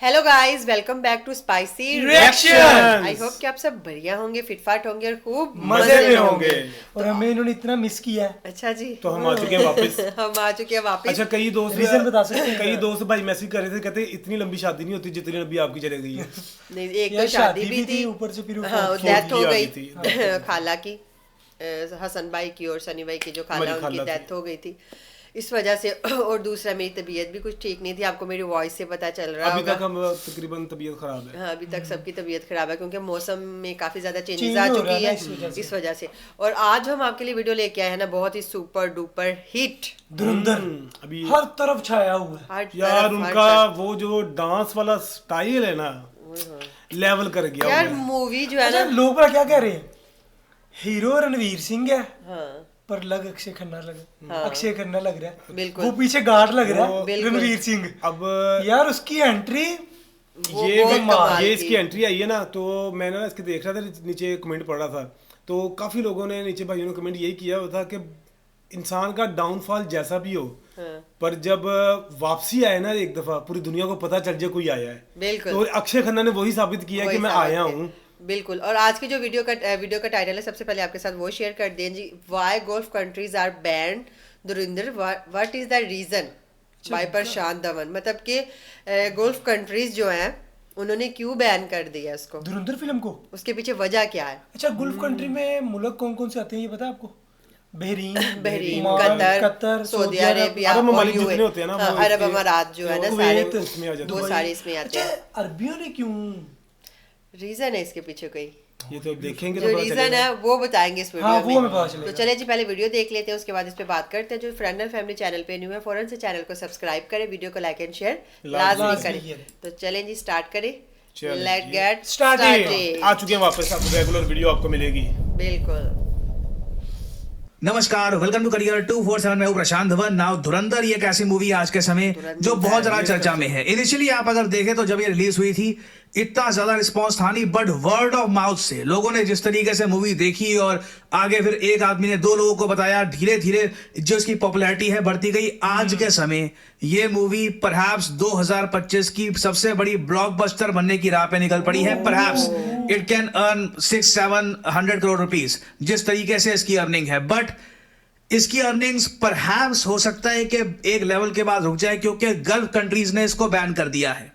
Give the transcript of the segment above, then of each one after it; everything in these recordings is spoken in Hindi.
Hello guys, welcome back to Spicy Reactions. I hope कि आप सब बढ़िया होंगे, फिटफाट होंगे और खूब मजे में होंगे। और हमें इन्होंने इतना मिस किया है। अच्छा जी, तो हम आ चुके हैं वापस। हम आ चुके हैं वापस। अच्छा, कई दोस्त रीजन बता सकते हैं? कई दोस्त भाई मैसेज कर रहे थे, कहते इतनी लंबी शादी नहीं होती जितनी लंबी आपकी चले गई है। नहीं, एक यार तो शादी भी थी, ऊपर से फिर वो हाँ, फोर्थ डेथ हो भी आ गई गई थी। खाला की, हसन भाई की और सनी भाई की जो खाला, हमारी उनकी खाला थी। डेथ हो गई थी इस वजह से। और दूसरा मेरी तबीयत भी कुछ ठीक नहीं थी, आपको मेरी वॉइस से पता चल रहा अभी होगा। तक हम तकरीबन तबीयत खराब है। हाँ, अभी तक सबकी तबीयत खराब है क्योंकि मौसम में काफी ज्यादा चेंजेस Change आ हो रहा चुकी है ना है इस वजह से। और आज हम आपके लिए वीडियो लेके आए हैं ना, बहुत ही सुपर डुपर हिट। धुरंधर अभी हर तरफ छाया हुआ है। हर यार तरफ, हर उनका तरफ। वो जो डांस वाला स्टाइल है ना, लेवल कर गया यार वो है। मूवी जो है अच्छा, ना, लोग बड़ा क्या कह रहे हैं, हीरो रणवीर सिंह है हाँ पर लग अक्षय खन्ना लग हाँ। अक्षय खन्ना लग रहा है। बिल्कुल। वो पीछे गार्ड लग रहा है बिल्कुल। रणवीर सिंह। अब यार उसकी एंट्री ये बहुत कमाल ये की। इसकी एंट्री आई है ना, तो मैं ना इसके देख रहा था, नीचे कमेंट पढ़ रहा था, तो काफी लोगों ने नीचे भाइयों ने कमेंट यही किया था कि इंसान का डाउनफॉल जैसा भी हो, हाँ, पर जब वापसी आए ना एक दफा, पूरी दुनिया को पता चल जाए कोई आया है। बिल्कुल। तो अक्षय खन्ना ने वही साबित किया वही कि मैं साबित आया है। हूँ। बिल्कुल। और आज की जो वीडियो का टाइटल है, सबसे पहले आपके साथ वो शेयर कर दें जी। Why golf countries are banned Dhurandhar, what is the reason, by Prashant Dhawan. मतलब कि गोल्फ कंट्रीज जो हैं उन्होंने क्यों बैन कर दिया इसको, धुरंधर फिल्म को। उसके पीछे वजह क्या है। अच्छा, गुल्फ कंट्री में मुल्क कौन कौन से आते हैं ये पता है आपको? Bahrain, Oman, Qatar, Saudi Arabia, अरब ममालिक और जितने होते हैं ना, हाँ, वो अरब इसके- अमारात जो है ना, कुवैत, सारे इसमें आ जाते वो हैं। सारे इसमें आते अच्छा, हैं। अरबियों ने क्यों? रीजन है इसके पीछे कोई, ये तो देखेंगे जो तो पता रीजन चलेगा। है वो बताएंगे इस वीडियो हाँ, वो में। हमें पता चलेगा। तो चले जी, पहले वीडियो देख लेते हैं, उसके बाद इस पे बात करते हैं। जो फ्रेंड एंड फैमिली चैनल पे न्यू है, फौरन से चैनल को सब्सक्राइब करें, वीडियो को लाइक एंड शेयर लाजमी लाजमी करें। करें। तो चलें जी, स्टार्ट करें। चलें लेट जी। Get Started। आ चुके हैं वापस, अब रेगुलर वीडियो आपको मिलेगी। बिल्कुल। नमस्कार, वेलकम टू करियर 247 में हूं प्रशांत धवन। नाउ धुरंधर ये एक ऐसी मूवी आज के समय जो बहुत ज्यादा चर्चा में है। इनिशियली आप अगर देखें तो जब ये रिलीज हुई थी इतना ज्यादा रिस्पांस था नहीं, बट वर्ड ऑफ माउथ से लोगों ने जिस तरीके से मूवी देखी और आगे फिर एक आदमी ने दो लोगों को बताया, धीरे धीरे जो इसकी पॉपुलैरिटी है बढ़ती गई। आज के समय ये मूवी परहैप्स 2025 की सबसे बड़ी ब्लॉकबस्टर बनने की राह पे निकल पड़ी है। Perhaps it can earn 600-700 crore rupees, जिस तरीके से इसकी अर्निंग है। बट इसकी अर्निंग्स परहैप्स हो सकता है कि एक लेवल के बाद रुक जाए, क्योंकि गल्फ कंट्रीज ने इसको बैन कर दिया है।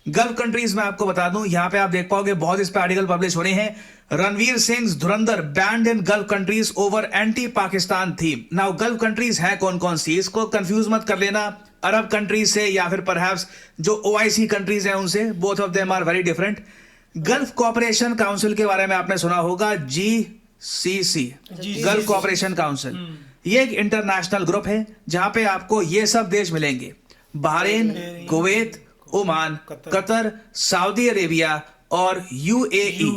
गल्फ कंट्रीज में आपको बता दूं, यहां पे आप देख पाओगे बहुत इस पे आर्टिकल पब्लिश होने हैं। Ranveer Singh Dhurandhar banned in gulf countries over anti Pakistan theme. Now gulf countries है कौन कौन सी, इसको कंफ्यूज मत कर लेना अरब कंट्रीज से या फिर परहैप्स जो OIC कंट्रीज हैं उनसे। Both of them are very different. Gulf Cooperation Council के बारे में आपने सुना होगा, GCC, गल्फ कोऑपरेशन काउंसिल। ये एक इंटरनेशनल ग्रुप है जहां पे आपको ये सब देश मिलेंगे: Bahrain, Kuwait, Oman, Qatar, Saudi Arabia और UAE।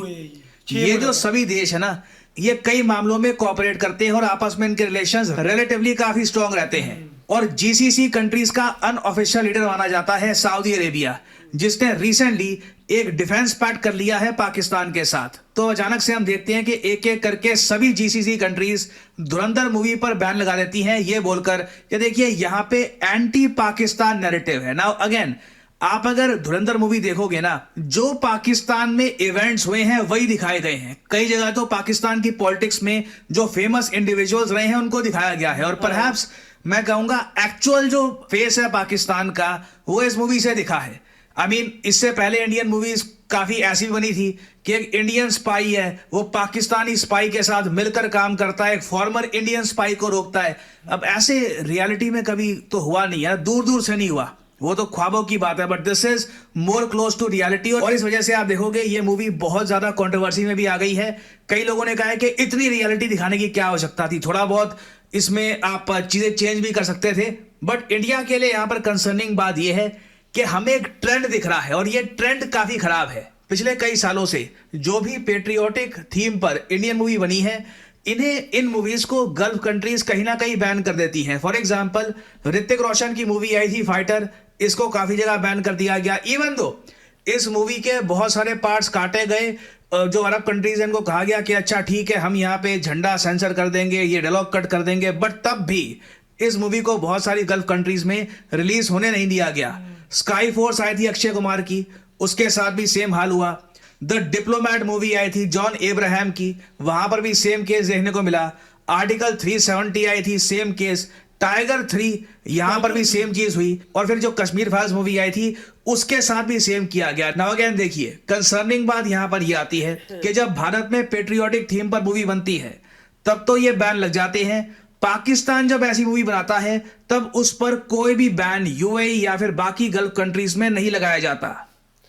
ये जो सभी देश है ना, ये कई मामलों में कोऑपरेट करते हैं और आपस में इनके रिलेशंस रिलेटिवली काफी स्ट्रांग रहते हैं। और GCC कंट्रीज का अनऑफिशियल लीडर माना जाता है सऊदी अरेबिया, जिसने रिसेंटली एक डिफेंस पैक्ट कर लिया है पाकिस्तान के साथ। तो अचानक से हम देखते हैं कि एक एक करके सभी GCC कंट्रीज धुरंधर मूवी पर बैन लगा देती हैं, ये बोलकर कि देखिए यहां पे एंटी पाकिस्तान नैरेटिव है। नाउ अगेन, आप अगर धुरंधर मूवी देखोगे ना, जो पाकिस्तान में इवेंट्स हुए हैं वही दिखाए गए हैं। कई जगह तो पाकिस्तान की पॉलिटिक्स में जो फेमस इंडिविजुअल्स रहे हैं उनको दिखाया गया है। और परहैप्स मैं कहूंगा एक्चुअल जो फेस है पाकिस्तान का वो इस मूवी से दिखा है। आई मीन, इससे पहले इंडियन मूवीज काफी ऐसी बनी थी कि एक इंडियन स्पाई है, वो पाकिस्तानी स्पाई के साथ मिलकर काम करता है, एक फॉर्मर इंडियन स्पाई को रोकता है। अब ऐसे रियलिटी में कभी तो हुआ नहीं है, दूर दूर से नहीं हुआ, वो तो ख्वाबों की बात है, but this is more close to reality. और इस वजह से आप देखोगे ये मूवी बहुत ज्यादा कंट्रोवर्सी में भी आ गई है। कई लोगों ने कहा है कि इतनी रियलिटी दिखाने की क्या आवश्यकता थी, थोड़ा बहुत इसमें आप चीजें चेंज भी कर सकते थे। बट इंडिया के लिए यहां पर कंसर्निंग बात यह है कि हमें एक ट्रेंड दिख रहा है और ये ट्रेंड काफी खराब है। पिछले कई सालों से जो भी पेट्रियोटिक थीम पर इंडियन मूवी बनी है, इन्हें इन मूवीज को गल्फ कंट्रीज कहीं ना कहीं बैन कर देती हैं। फॉर एग्जांपल, ऋतिक रोशन की मूवी आई थी फाइटर, इसको काफी जगह बैन कर दिया गया। इवन दो इस मूवी के बहुत सारे पार्ट्स काटे गए, जो अरब कंट्रीज हैं इनको कहा गया कि अच्छा ठीक है हम यहाँ पे झंडा सेंसर कर देंगे, ये डायलॉग कट कर देंगे, बट तब भी इस मूवी को बहुत सारी गल्फ कंट्रीज में रिलीज होने नहीं दिया गया। स्काई फोर्स आई थी अक्षय कुमार की, उसके साथ भी सेम हाल हुआ। द डिप्लोमैट मूवी आई थी जॉन एब्राहम की, वहां पर भी सेम केस देखने को मिला। आर्टिकल 370 आई थी, सेम केस। टाइगर 3 यहां पर भी सेम चीज हुई। और फिर जो कश्मीर फाइल्स मूवी आई थी उसके साथ भी सेम किया गया। नाउ अगेन देखिए, कंसर्निंग बात यहां पर ये आती है कि जब भारत में पेट्रियोटिक थीम पर मूवी बनती है तब तो ये बैन लग जाते हैं। पाकिस्तान जब ऐसी मूवी बनाता है तब उस पर कोई भी बैन यूएई या फिर बाकी गल्फ कंट्रीज में नहीं लगाया जाता।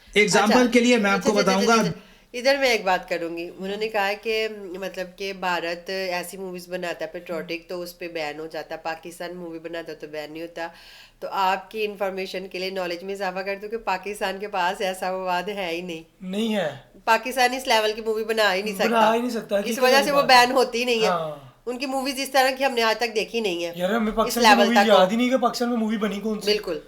एग्जाम्पल के लिए मैं आपको बताऊंगा, इधर मैं एक बात करूंगी। उन्होंने कहा कि मतलब कि भारत ऐसी मूवीज बनाता है पेट्रियोटिक तो उस पे बैन हो जाता, पाकिस्तान मूवी बनाता तो बैन नहीं होता। तो आपकी इंफॉर्मेशन के लिए, नॉलेज में इजाफा कर दूं कि पाकिस्तान के पास ऐसा विवाद है ही नहीं है। पाकिस्तान इस लेवल की मूवी बना ही नहीं सकता, इस ठीक वजह है, से वो बैन होती ही नहीं है। हाँ। उनकी मूवीज इस तरह की हमने आज तक देखी नहीं है। यार हमें इस पाकिस्तान लेवल की तक मूवी याद ही नहीं कि पाकिस्तान में मूवी बनी कौन सी। बिल्कुल,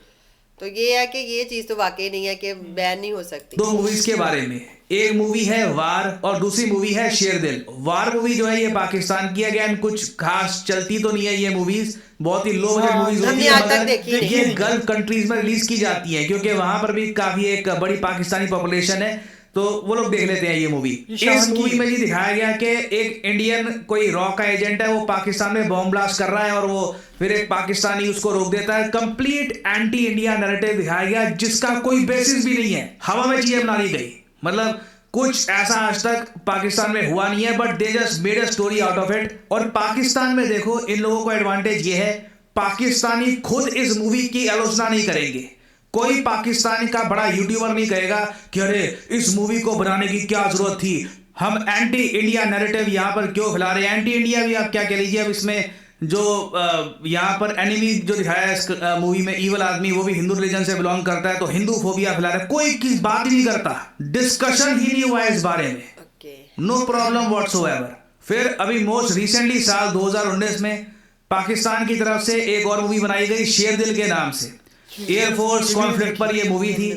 तो ये है कि ये चीज तो वाकई नहीं है कि बैन नहीं हो सकती। दो मूवीज के बारे में, एक मूवी है वार और दूसरी मूवी है शेरदिल। वार मूवी जो है ये पाकिस्तान की, अगेन कुछ खास चलती तो नहीं है ये मूवीज, बहुत ही लो बजट मूवीज होती है, मगर ये गल्फ कंट्रीज में रिलीज की जाती है क्योंकि वहां पर भी काफी एक बड़ी पाकिस्तानी पॉपुलेशन है, तो वो लोग देख लेते हैं ये मूवी। इस मूवी में ये दिखाया गया कि एक इंडियन कोई रॉ का एजेंट है, वो पाकिस्तान में बॉम्ब ब्लास्ट कर रहा है और वो फिर एक पाकिस्तानी उसको रोक देता है। कंप्लीट एंटी इंडिया नैरेटिव दिखाया गया जिसका कोई बेसिस भी नहीं है, हवा में चीजें बना दी गई। मतलब कुछ ऐसा आज तक पाकिस्तान में हुआ नहीं है, but they just made a story out of it. और पाकिस्तान में देखो, इन लोगों को एडवांटेज ये है, पाकिस्तानी खुद इस मूवी की आलोचना नहीं करेंगे। कोई पाकिस्तानी का बड़ा यूट्यूबर नहीं कहेगा कि अरे इस मूवी को बनाने की क्या जरूरत थी, हम एंटी इंडिया नैरेटिव यहां पर क्यों फैला रहे हैं। एंटी इंडिया भी आप क्या कह लीजिए, अब इसमें जो यहाँ पर एनिमी जो दिखाया है इस मूवी में, इवल आदमी, वो भी हिंदू रिलीजन से बिलोंग करता है, तो हिंदू फोबिया फैला रहा है। कोई किस बात ही नहीं करता, डिस्कशन ही नहीं हुआ इस बारे में, नो प्रॉब्लम व्हाटसोएवर। फिर अभी मोस्ट रिसेंटली साल 2019 में पाकिस्तान की तरफ से एक और मूवी बनाई गई शेरदिल के नाम से। एयरफोर्स कॉन्फ्लिक्ट पर ये मूवी थी।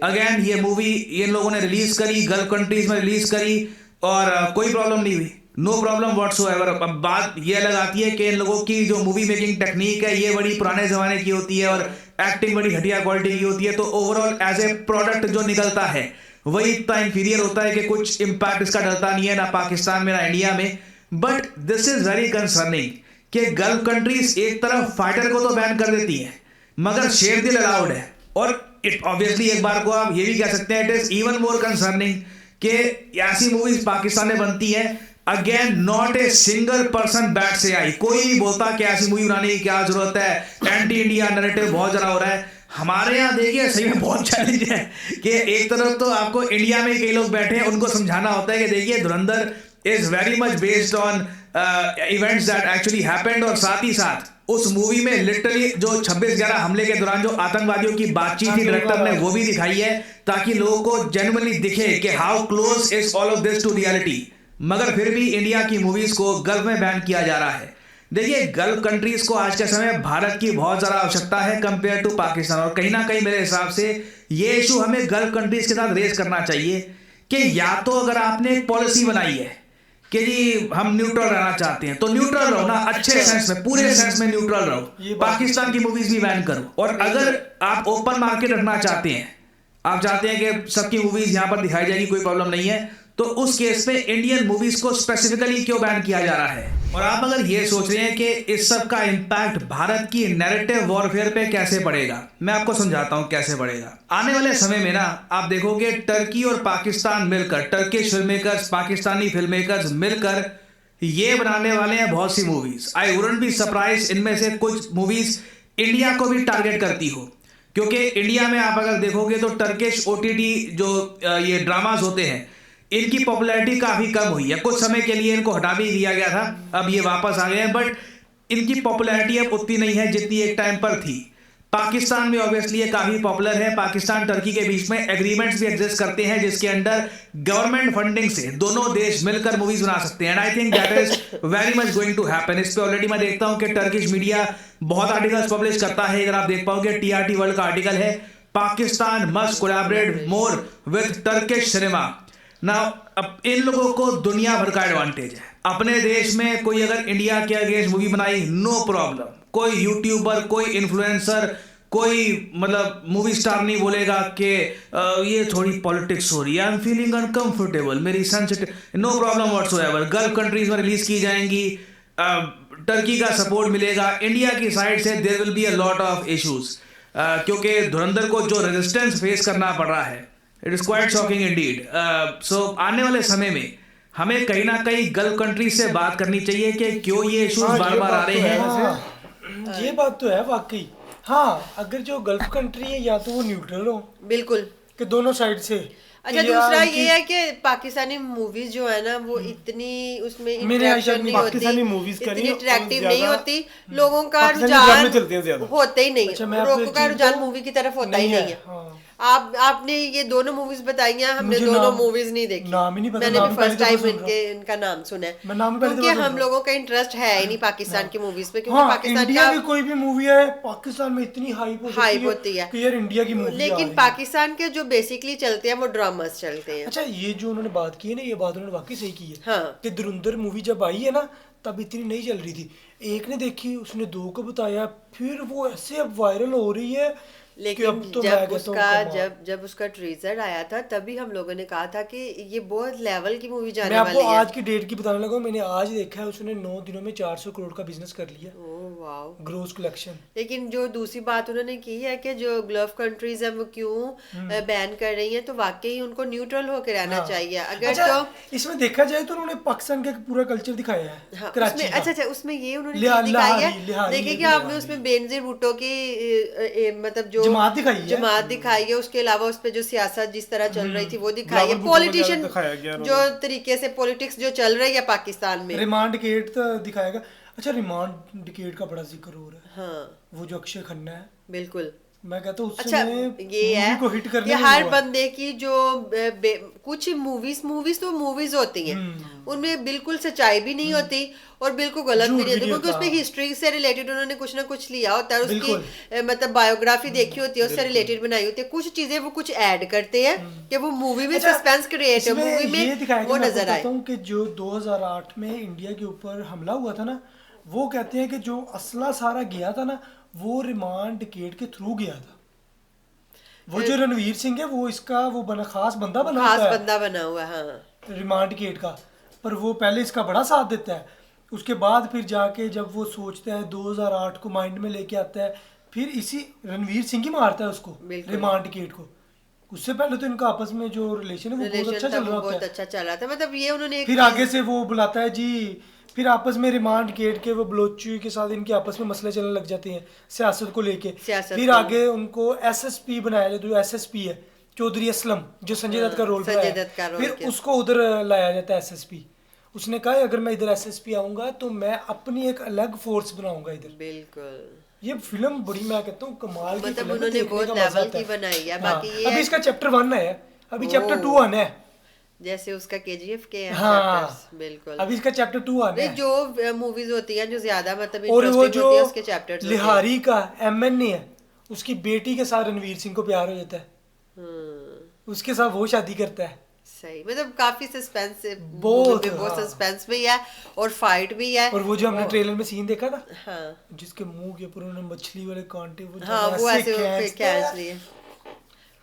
अगेन ये मूवी इन लोगों ने रिलीज करी, गल्फ कंट्रीज में रिलीज करी और कोई प्रॉब्लम नहीं हुई, नो प्रॉब्लम व्हाटसोएवर। अब बात ये अलग आती है कि इन लोगों की जो मूवी मेकिंग टेक्निक है ये बड़ी पुराने जमाने की होती है और एक्टिंग बड़ी घटिया क्वालिटी की होती है, तो ओवरऑल एज ए प्रोडक्ट जो निकलता है वही इतना इंफीरियर होता है कि कुछ इम्पैक्ट इसका डलता नहीं है, ना पाकिस्तान में ना इंडिया में। But this is very concerning कि गल्फ कंट्रीज एक तरफ फाइटर को तो बैन कर देती है मगर शेरदिल अलाउड है। और इट ऑब्वियसली एक बार को आप ये भी कह सकते हैं, it is even more concerning कि ऐसी मूवीज पाकिस्तान में बनती है, again not a single person bat से आई, कोई नहीं बोलता कि ऐसी मूवी बनाने की क्या जरूरत है, एंटी इंडिया नैरेटिव बहुत ज्यादा हो रहा है। हमारे यहाँ देखिए सही में बहुत चैलेंज है कि एक तरफ तो आपको इंडिया में कई लोग बैठे हैं, उनको समझाना होता है कि देखिए धुरंधर is very much based on events that actually happened, और साथ ही साथ उस मूवी में लिटरली जो 26/11 हमले के दौरान जो आतंकवादियों की बातचीत थी डायरेक्टर ने वो भी दिखाई है, ताकि लोगों को जेन्युइनली दिखे कि how close is all of this to reality. मगर फिर भी इंडिया की मूवीज को गल्फ में बैन किया जा रहा है। देखिए गल्फ कंट्रीज को आज के समय भारत की बहुत ज्यादा आवश्यकता है कंपेयर टू पाकिस्तान, और कहीं ना कहीं मेरे हिसाब से ये इशू हमें गल्फ कंट्रीज के साथ रेज करना चाहिए कि या तो अगर आपने एक पॉलिसी बनाई है कि जी हम न्यूट्रल रहना चाहते हैं तो न्यूट्रल रहो ना, अच्छे सेंस में, पूरे सेंस में न्यूट्रल रहो, पाकिस्तान की मूवीज भी बैन करो। और अगर आप ओपन मार्केट रखना चाहते हैं, आप चाहते हैं कि सबकी मूवीज यहां पर दिखाई जाएगी, कोई प्रॉब्लम नहीं है, तो उस केस में इंडियन मूवीज को स्पेसिफिकली क्यों बैन किया जा रहा है। और आप अगर ये सोच रहे हैं कि इस सब का इंपैक्ट भारत की नैरेटिव वॉरफेयर पे कैसे पड़ेगा, मैं आपको समझाता हूं कैसे पड़ेगा। आने वाले समय में ना आप देखोगे टर्की और पाकिस्तान मिलकर, Turkish film makers, Pakistani film makers मिलकर ये बनाने वाले हैं बहुत सी movies. I wouldn't be surprise इनमें से कुछ मूवीज इंडिया को भी टारगेट करती हो, क्योंकि इंडिया में आप अगर देखोगे तो टर्किश OTT जो ये ड्रामाज होते हैं इनकी पॉपुलैरिटी काफी कम हुई है। कुछ समय के लिए इनको हटा भी दिया गया था, अब ये वापस आ गए हैं, बट इनकी पॉपुलैरिटी अब उतनी नहीं है जितनी एक टाइम पर थी। पाकिस्तान में ऑब्वियसली ये काफी पॉपुलर है। पाकिस्तान टर्की के बीच में एग्रीमेंट्स भी एग्जिस्ट करते हैं जिसके अंडर गवर्नमेंट फंडिंग से दोनों देश मिलकर मूवीज बना सकते हैं, and I think that is very much going to happen. इस पे ऑलरेडी मैं देखता हूं कि टर्किश मीडिया बहुत आर्टिकल्स पब्लिश करता है। इधर आप देख पाओगे TRT वर्ल्ड का आर्टिकल है, Pakistan must collaborate more with Turkish cinema. ना अब इन लोगों को दुनिया भर का एडवांटेज है। अपने देश में कोई अगर इंडिया के अगेंस्ट मूवी बनाई, नो प्रॉब्लम, कोई यूट्यूबर, कोई इन्फ्लुएंसर, कोई मतलब मूवी स्टार नहीं बोलेगा कि ये थोड़ी पॉलिटिक्स हो रही है, आई एम फीलिंग अनकंफर्टेबल, मेरी sensitive, no problem whatsoever, Gulf countries में रिलीज की जाएंगी, टर्की का सपोर्ट मिलेगा, इंडिया की साइड से there will be a lot of issues, क्योंकि धुरंधर को जो रेजिस्टेंस फेस करना पड़ रहा है, it is quite shocking indeed. So आने वाले समय में हमें कहीं ना कहीं गल्फ कंट्रीज से बात करनी चाहिए कि क्यों ये इश्यूज बार बार आ रहे हैं। ये बात तो है वाकई। हाँ, अगर जो गल्फ कंट्री है या तो वो न्यूट्रल हो बिल्कुल कि दोनों साइड से। अच्छा, दूसरा ये है कि पाकिस्तानी मूवीज जो है ना वो इतनी उसमें इंटरेक्शन नहीं होती, पाकिस्तानी मूवीज का इतनी नहीं, अट्रैक्टिव नहीं होती, लोगों का पाकिस्तानी ड्रामे चलते हैं रुझान ज्यादा। होता ही नहीं अच्छा, मैं है, आपको लोगों एक का चीज़ रुझान बताऊं? मूवी की तरफ होता ही नहीं है। हाँ। आपने ये दोनों मूवीज बताई हैं, हमने मुझे दोनों नाम- मूवीज नहीं देखी, नाम ही नहीं पता, मैंने नाम भी पहले फर्स्ट दफा टाइम सुन रहा हूं। इनका नाम सुना है, मैं नाम पहली क्योंकि दफा सुन हम रहा लोगों का इंटरेस्ट है ही नहीं पाकिस्तान की मूवीज पे, क्योंकि हाँ, पाकिस्तान इंडिया का की कोई भी मूवी है पाकिस्तान में इतनी हाइप हाइप होती है कि यार इंडिया की मूवी लेकिन पाकिस्तान के जो बेसिकली चलते हैं वो ड्रामास चलते हैं। अच्छा, ये जो उन्होंने बात की है ना, ये बात उन्होंने वाकई सही की है हाँ। कि धुरंधर मूवी जब आई है ना तब इतनी नहीं चल रही थी, एक ने देखी, उसने दो को बताया, फिर वो ऐसे अब वायरल हो रही है कि लेकिन अब तो मैं जब कहता हूं उसका कमाल। जब उसका ट्रेजर आया था तभी हम लोगों ने कहा था कि ये बहुत लेवल की मूवी मैं जाने आपको वाली है। आज की डेट की बताने लगा हूं, मैंने आज देखा है, उसने 9 दिनों में 400 करोड़ का बिजनेस कर लिया, ओह वाओ। Gross collection. लेकिन जो दूसरी बात उन्होंने की है कि जो गल्फ कंट्रीज हैं वो क्यों बैन कर रही हैं, तो वाकई उनको न्यूट्रल होकर रहना हाँ। चाहिए। अगर अच्छा, तो इसमें देखा जाए तो उन्होंने पाकिस्तान का पूरा कल्चर दिखाया है, हाँ, कराची उसमें का। अच्छा उसमें ये उन्होंने लिहारी- चीज़ दिखाई लिहारी- है, देखिए कि आपने उसमें बेनजीर भुट्टो की मतलब जो जमात दिखाई है। जमात दिखाई है, उसके अलावा उस पे जो सियासत जिस तरह चल रही थी वो दिखाई है, बिलावल भुट्टो पॉलिटिशियन वगैरह दिखाया गया जो तरीके से पॉलिटिक्स जो चल रही है पाकिस्तान में। रिमांड केट तो दिखाएगा। अच्छा, रिमांड केट का बड़ा जिक्र हो रहा है, हाँ वो जो अक्षय खन्ना है, बिल्कुल। मैं कहता हूँ अच्छा उसने ये है मूवी को हिट करने कि में हर हुआ। बंदे की जो कुछ मूवीज तो मूवीज होती हैं, उनमें बिल्कुल सच्चाई भी नहीं होती और बिल्कुल गलत भी झूठ नहीं होती, भी नहीं क्योंकि होता। उसमें हिस्ट्री से रिलेटेड उन्होंने कुछ ना कुछ लिया होता है, उसकी बिल्कुल। मतलब बायोग्राफी देखी होती है, उससे रिलेटेड बनाई होती है, कुछ चीजें वो कुछ ऐड करते हैं कि वो मूवी में अच्छा, सस्पेंस क्रिएट है, इसमें मूवी ये में दिखाया वो कि मैं नजर आपको आए। बताता हूँ कि जो 2008 में इंडिया के ऊपर हमला हुआ था ना, वो कहते हैं कि जो असला सारा गया था ना वो रिमांड केट के थ्रू गया था। वो जो रणवीर सिंह है वो इसका वो बना खास बंदा बना खास होता है बंदा बना हुआ है, हाँ रिमांड केट का, पर वो पहले इसका बड़ा साथ देता है, उसके बाद फिर जाके जब वो सोचता है 2008 को माइंड में लेके आता है, फिर इसी रणवीर सिंह ही मारता है उसको, बिल्कुल। रिमांड केट को। उससे पहले तो इनका आपस में जो रिलेशन है वो बहुत रिलेशन अच्छा था चल वो रहा बहुत होता है। अच्छा चल रहा था, मतलब ये उन्होंने एक फिर आगे से वो बुलाता है जी, फिर आपस में रिमांड केट के वो बलोची के साथ इनके आपस में मसले चलने लग जाते हैं सियासत को लेके। सियासत फिर को। आगे उनको एसएसपी बनाया जाए, जो एसएसपी है चौधरी असलम, जो संजय दत्त का रोल संजय दत्त का रोल फिर किया। उसको उधर लाया जाता है एसएसपी। उसने कहा अगर मैं इधर एसएसपी आऊंगा तो मैं अपनी एक अलग फोर्स बनाऊंगा इधर। बिल्कुल। ये फिल्म बड़ी, मैं कहता हूँ कमाल की मतलब फिल्म है, उन्होंने देखने बहुत का मजा लेवल आता की है। बनाई है, हाँ, बाकी ये अभी है- इसका चैप्टर 1 है, अभी चैप्टर ओह। 2 आना है। जैसे उसका केजीएफ के हैं हाँ, chapters, बिल्कुल। अभी इसका चैप्टर 2 आना नहीं, है। जो मूवीज होती हैं जो ज्यादा मतलब और वो इंटरेस्टिंग जो होती है उसके चैप्टर्स होते हैं। लिहारी का एमएनए है, उसकी बेटी के साथ रणवीर सिंह को प्यार हो जाता है, उसके साथ वो शादी करता है। सही, मतलब काफी सस्पेंस बहुत, बहुत हाँ। सस्पेंस भी है और फाइट भी है। और वो जो हमने ट्रेलर में सीन देखा था, हाँ जिसके मुंह के ऊपर उन्होंने मछली वाले कांटे वो हाँ, वो ऐसे खींचते हैं। खींच लिए,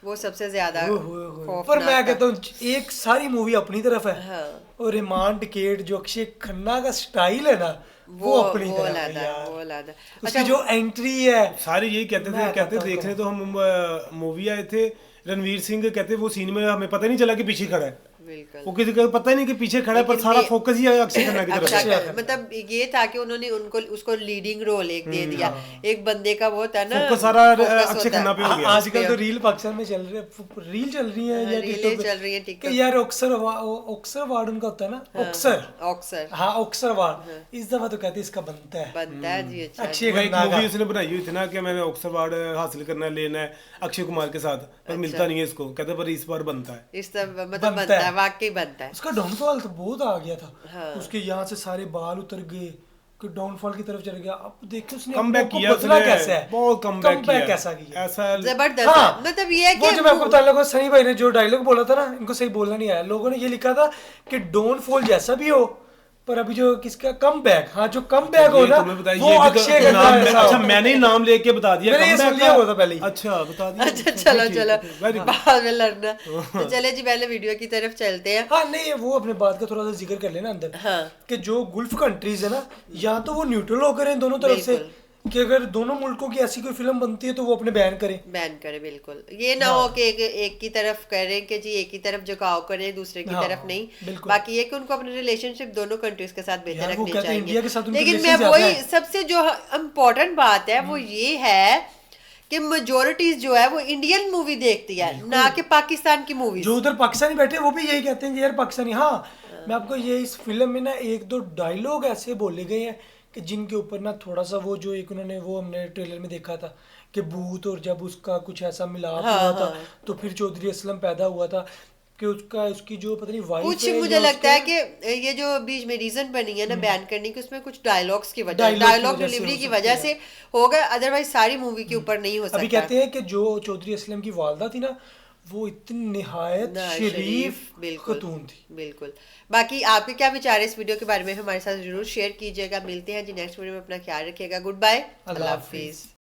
वो सबसे ज्यादा ओए होए होए। खौफनाक पर मैं था। कहता हूँ एक सारी मूवी अपनी तरफ है, हाँ। और रिमांड केट जो अक्षय खन्ना का स्टाइल है ना वो अपनी वो तरफ है लादा यार। वो लादा। उसकी जो एंट्री है, सारे यही कहते थे, मैं कहते बताता देखने हूँ। तो हम मूवी आए थे, रणवीर सिंह कहते वो सीन में हमें पता ही नहीं चला कि पीछे खड़ा है, बिल्कुल। वो किसी को पता ही नहीं कि पीछे खड़ा है, पर लेकिन सारा ये- फोकस ही है अक्षय खन्ना की तरफ। अच्छा, मतलब ये था कि उन्होंने उनको उसको लीडिंग रोल एक दे दिया, एक बंदे का वो था ना, फोकस सारा focus अक्षय होता है। खन्ना पे हो गया। आजकल तो रील पाकिस्तान में चल रही है, रील चल रही है या रीलें टिकटॉक पे, चल रही हैं टिकटॉक कि यार ऑक्सर अवार्ड उनका होता है ना, ऑक्सर, ऑक्सर हाँ ऑक्सर अवार्ड, इस दफा तो कहते हैं इसका बनता है बनता है जी। अच्छा अक्षय वो एक खन्ना मूवी का। उसने बनाई हुई थी ना कि मैंने ऑस्कर अवार्ड हासिल करना है, लेना है अक्षय कुमार के साथ, पर मिलता नहीं है इसको, कहते पर इस बार बनता है। इस सब मतलब बनता बनता है। है, वाकई बनता है। उसका डाउनफॉल तो बहुत आ गया था, हाँ। उसके यहाँ से सारे बाल उतर गए, कि डाउनफॉल की तरफ चल गया। अब देखिए उसने कमबैक अपने किया को बदला उसने, कैसे है, बहुत कमबैक किया, कैसा किया, ऐसा जबरदस्त हाँ। है। मतलब ये है वो कि जो मैं आपको बताने लगा, सनी भाई ने जो डायलॉग बोला था ना, इनको सही बोलना नहीं आया, लोगों ने ये लिखा था कि डाउनफॉल जैसा भी हो पर अभी जो किसका कम बैक, हाँ जो कम बैक हो ये ना तुम्हें बताइए, वो ये भी अक्षय तो खन्ना नाम है साहब। अच्छा मैंने ही नाम लेके बता दिया मैंने ये comeback सुन लिया का। हुआ था पहले ही। अच्छा बता दिया। अच्छा चलो ठीक, चलो ठीक, very good। बाद में लड़ना। तो चले जी पहले वीडियो की तरफ चलते हैं। हाँ नहीं वो अपने बात का थोड़ा सा जिक्र कर लेना अंदर हाँ। कि जो गुल्फ कंट्रीज है ना, या तो वो न्यूट्रल होकर हैं दोनों तरफ से, बिल्कुल। कि अगर दोनों मुल्कों की ऐसी कोई फिल्म बनती है तो वो अपने बैन करें। बैन करे बिल्कुल, ये ना हो कि एक की तरफ करें कि जी एक की तरफ झुकाव करें दूसरे की हाँ, तरफ नहीं। बिल्कुल। बाकी ये कि उनको अपने रिलेशनशिप दोनों कंट्रीज के साथ बेहतर यार, वो रखने कहते हैं चाहिए। इंडिया के साथ उनकी लेकिन मैं relation वही ज्यादा है। सबसे जो इम्पोर्टेंट बात है वो ये है कि मेजोरिटीज जो है वो इंडियन मूवी देखती है, ना कि पाकिस्तान की मूवी। जो उधर पाकिस्तानी बैठे हैं वो भी यही कहते हैं कि यार पाकिस्तानी। हाँ मैं आपको ये इस फिल्म में ना एक दो डायलॉग ऐसे बोले गए हैं कि जिनके ऊपर ना थोड़ा सा वो जो एक उन्होंने वो हमने ट्रेलर में देखा था कि भूत और जब उसका कुछ ऐसा मिलाप हुआ था तो फिर चौधरी असलम पैदा हुआ था कि उसका उसकी जो पता नहीं वाइफ कुछ मुझे लगता है कि ये जो बीच में रीजन बनी है ना बैन करने की, उसमें कुछ डायलॉग्स की वजह, डायलॉग डिलीवरी की वजह से होगा, अदरवाइज सारी मूवी के ऊपर नहीं हो सकता। अभी कहते हैं कि जो चौधरी असलम की वालदा थी ना वो इतनी निहायत शरीफ बिल्कुल खतून थी। बिल्कुल। बाकी आपके क्या विचार है इस वीडियो के बारे में हमारे साथ जरूर शेयर कीजिएगा। मिलते हैं जी नेक्स्ट वीडियो में, अपना ख्याल रखिएगा। गुड बाय, अल्लाह हाफिज।